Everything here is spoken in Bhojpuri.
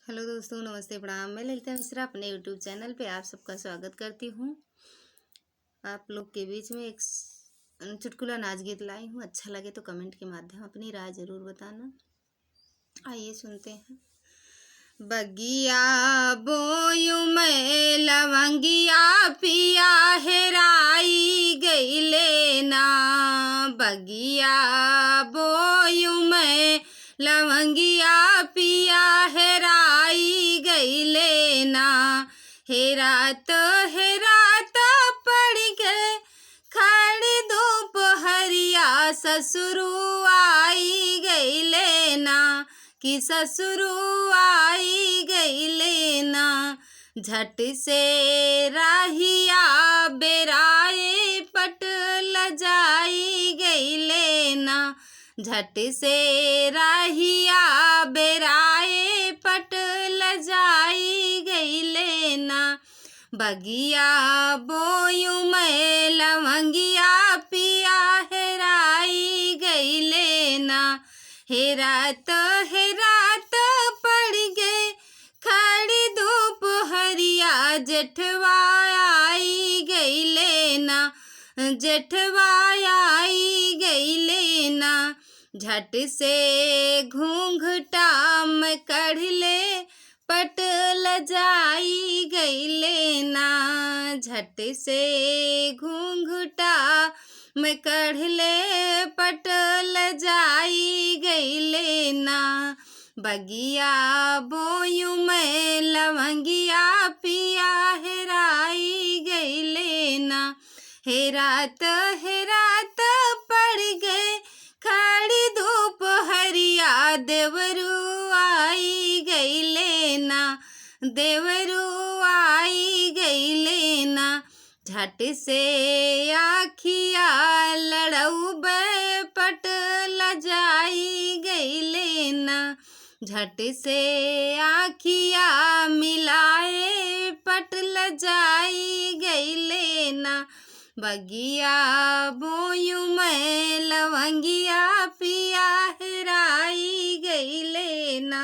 हेलो दोस्तों, नमस्ते, प्रणाम। मैं ललिता मिश्रा अपने यूट्यूब चैनल पे आप सबका स्वागत करती हूँ। आप लोग के बीच में एक चुटकुला नाच गीत लाई हूँ। अच्छा लगे तो कमेंट के माध्यम अपनी राय ज़रूर बताना। आइए सुनते हैं। बगिया बोयू मैं लवंगिया पिया हेराई गईले ना। बगिया बोयू मैं लवंगिया पिया हेराई गईले ना। हेरात हेरात पड़ गए खड़ी धूप हरिया ससुरु आई गईले ना। कि ससुरु आई गईले ना। झट से राहिया बेराए पट लजाई गईले ना। झट से राहिया बेराए पट लजाई गईले ना। बगिया बोयू मैं लवंगिया पिया हेराई गईले ना। हेरात हेरात पड़ गए खड़ी धूप हरिया जेठवा आई गईले ना। जेठवा आई गईले ना। झट से घूंघटा में कढ़ ले पट लजाई गईले ना। झट से घूंघटा में कढ़ ले पट लजाई गईले ना। बगिया बोयू मैं लवंगिया पिया हेराई गईले ना। हेरात हेरात पड़ गए खड़ी धूप हरिया देवरू आई गईले ना। देवरू आई गईले ना। झट से आखिया लड़ऊ पट लजाई गईले ना। झट से आखिया मिलाए पट लजाई गईले ना। बगिया बोयू मैं लवंगिया पिया हेराई गईले ना।